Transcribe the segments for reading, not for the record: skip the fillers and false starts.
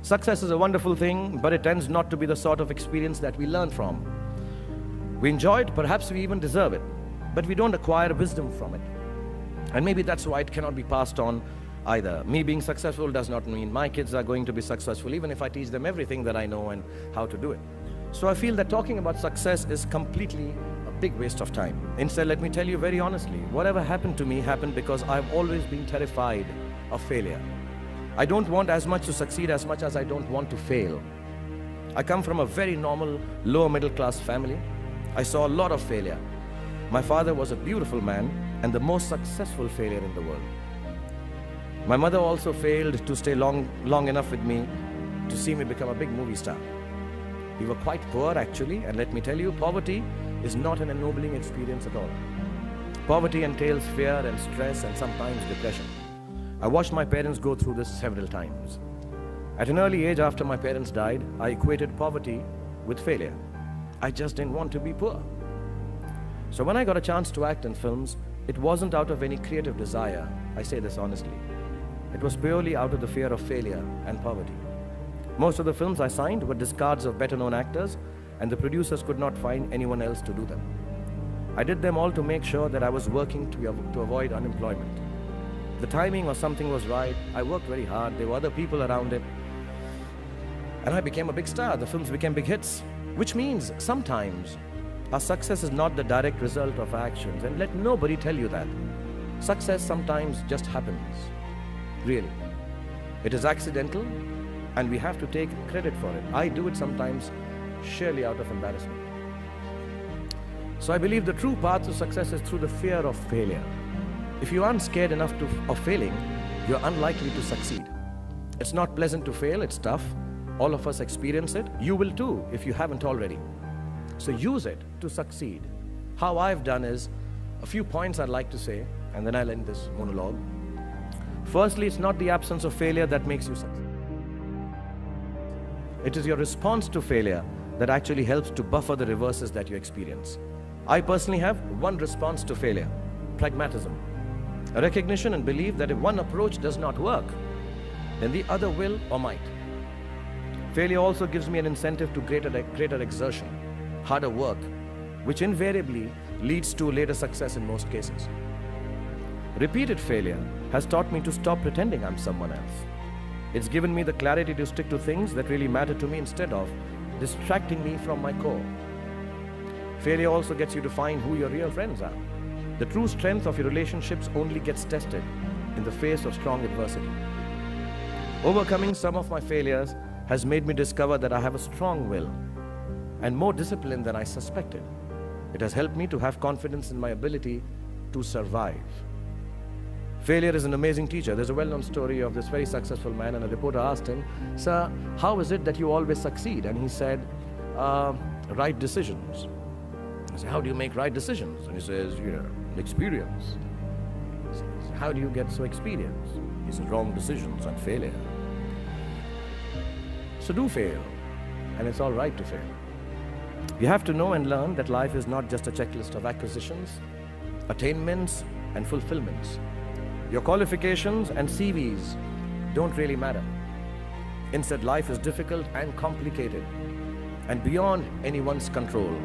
Success is a wonderful thing, but it tends not to be the sort of experience that we learn from. We enjoy it, perhaps we even deserve it, but we don't acquire wisdom from it. And maybe that's why it cannot be passed on either. Me being successful does not mean my kids are going to be successful, even if I teach them everything that I know and how to do it. So I feel that talking about success is completely a big waste of time. Instead, let me tell you very honestly, whatever happened to me happened because I've always been terrified of failure. I don't want as much to succeed as much as I don't want to fail. I come from a very normal, lower middle class family. I saw a lot of failure. My father was a beautiful man and the most successful failure in the world. My mother also failed to stay long enough with me to see me become a big movie star. We were quite poor actually, and let me tell you, poverty is not an ennobling experience at all. Poverty entails fear and stress and sometimes depression. I watched my parents go through this several times. At an early age after my parents died, I equated poverty with failure. I just didn't want to be poor. So when I got a chance to act in films, it wasn't out of any creative desire, I say this honestly. It was purely out of the fear of failure and poverty. Most of the films I signed were discards of better-known actors, and the producers could not find anyone else to do them. I did them all to make sure that I was working to avoid unemployment. The timing or something was right, I worked very hard, there were other people around it, and I became a big star. The films became big hits, which means sometimes our success is not the direct result of our actions, and let nobody tell you that. Success sometimes just happens, really. It is accidental, and we have to take credit for it. I do it sometimes sheerly out of embarrassment. So I believe the true path to success is through the fear of failure. If you aren't scared enough of failing, you're unlikely to succeed. It's not pleasant to fail, it's tough. All of us experience it. You will too, if you haven't already. So use it to succeed. How I've done is, a few points I'd like to say, and then I'll end this monologue. Firstly, it's not the absence of failure that makes you succeed. It is your response to failure that actually helps to buffer the reverses that you experience. I personally have one response to failure: pragmatism. A recognition and belief that if one approach does not work, then the other will or might. Failure also gives me an incentive to greater exertion, harder work, which invariably leads to later success in most cases. Repeated failure has taught me to stop pretending I'm someone else. It's given me the clarity to stick to things that really matter to me instead of distracting me from my core. Failure also gets you to find who your real friends are. The true strength of your relationships only gets tested in the face of strong adversity. Overcoming some of my failures has made me discover that I have a strong will and more discipline than I suspected. It has helped me to have confidence in my ability to survive. Failure is an amazing teacher. There's a well-known story of this very successful man, and a reporter asked him, "Sir, how is it that you always succeed?" And he said, "Right decisions." I said, "How do you make right decisions?" And he says, "Experience." He says, "How do you get so experienced?" He says, "Wrong decisions and failure." So do fail, and it's all right to fail. You have to know and learn that life is not just a checklist of acquisitions, attainments, and fulfillments. Your qualifications and CVs don't really matter. Instead, life is difficult and complicated and beyond anyone's control.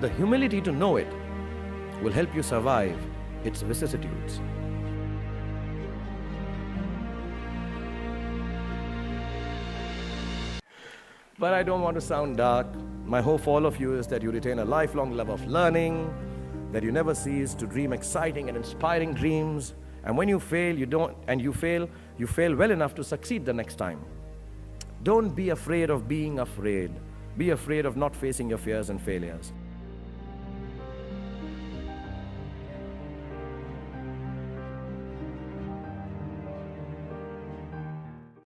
The humility to know it will help you survive its vicissitudes. But I don't want to sound dark. My hope for all of you is that you retain a lifelong love of learning, that you never cease to dream exciting and inspiring dreams. And when you fail, you fail well enough to succeed the next time. Don't be afraid of being afraid. Be afraid of not facing your fears and failures.